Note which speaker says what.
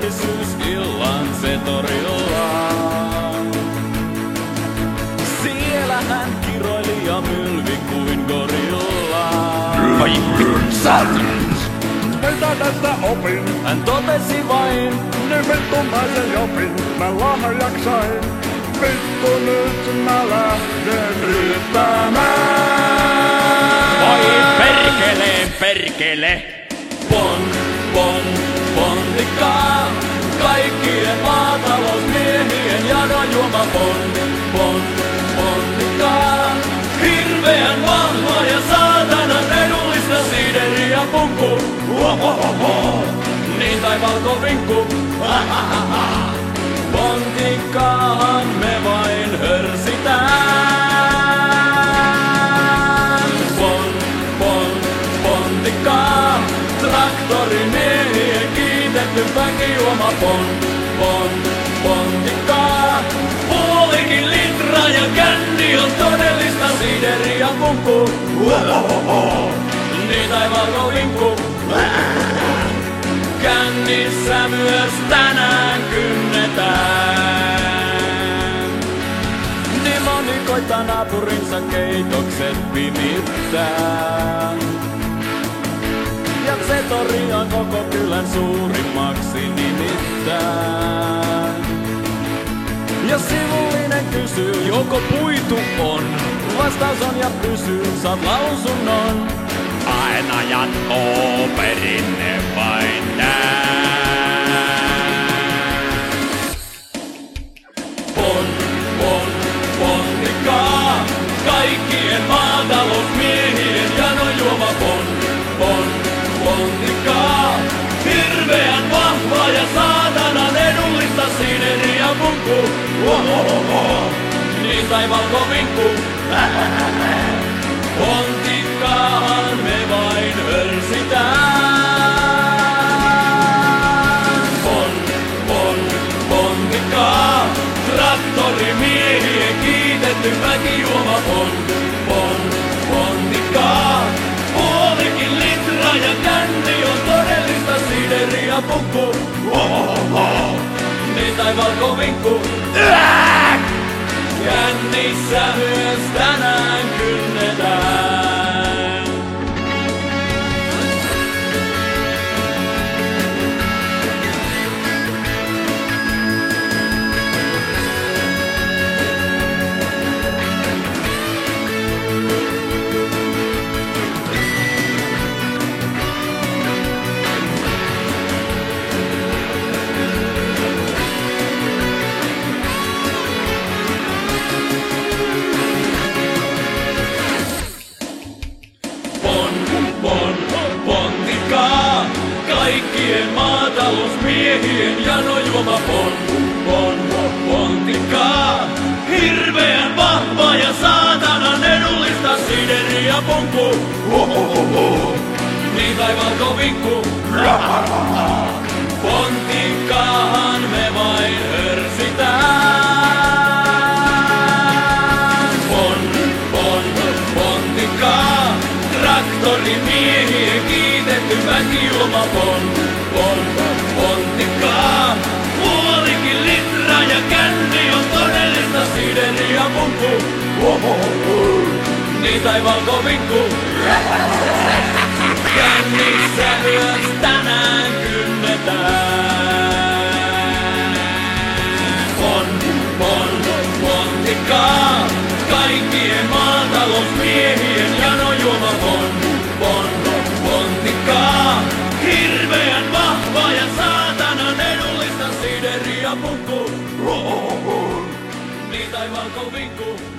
Speaker 1: työllisyysillan se torilla. Siellä hän kiroili ja mylvi kuin gorilla.
Speaker 2: Ai saatana!
Speaker 3: Mitä tästä opin?
Speaker 1: Hän totesi vain,
Speaker 3: Niin vittu mä sen jopin, mä lahjaksi sain. Vittu nyt mä lähden ryppäämään.
Speaker 2: Oi perkele!
Speaker 1: Pontikkaa. Kaikkien maatalousmiehien janojuoma pontikkaa. Hirveän vahva ja saatanan edullista siideriä punkku. Niin tai valkovinkku. Pontikkaahan me vain hörsitään. Pontikkaa. Traktorimiehien kiitetty väkijuoma pontikkaa. Puolikin litra ja känni on todellista siideriä punkku. Niin tai valkovinkku. Kännissä myös tänään kynnetään. Niin moni koittaa naapurinsa keitokset pimittää. Ja se tori on koko kylän suurimmaksi nimittään. Ja sivullinen kysyy, joko puitu on. Vastaus on ja pysyy, saat lausunnon.
Speaker 2: Aina jatkoo perinne vain tää.
Speaker 1: Pontikkaa. Kaikkien maatalousmiehien janojuoma pontikkaa. Hirveän vahva ja saatanan edullista siideriä punkku. Niin tai valkovinkku. Pontikkaahan me vain hörsitään. Pontikkaa. Traktorimiehien kiitetty väkijuoma pontikkaa. Puolikin litra ja känni on todellista siideriä punkku. Niin tai valkovinkku. Kännissä myös tänään kynnetään. Pontikkaa. Kaikkien maatalousmiehien janojuoma pontikkaa. Hirveän vahva ja saatanan edullista siideriä punkku. Niin tai valkovinkku. Pontikkaahan me vain hörsitään. Pontikkaa. Traktorimiehien kiitetty väkijuoma pontikkaa. Puolikin litra ja känni on todellista siideriä punkku. Niin tai valkovinkku. Kännissä myös tänään kynnetään. Pontikkaa. Kaikkien maatalousmiehien janojuoma pontikkaa. Hirveän vahva ja saatanan edullista siideriä punkku. Niin tai valkovinkku.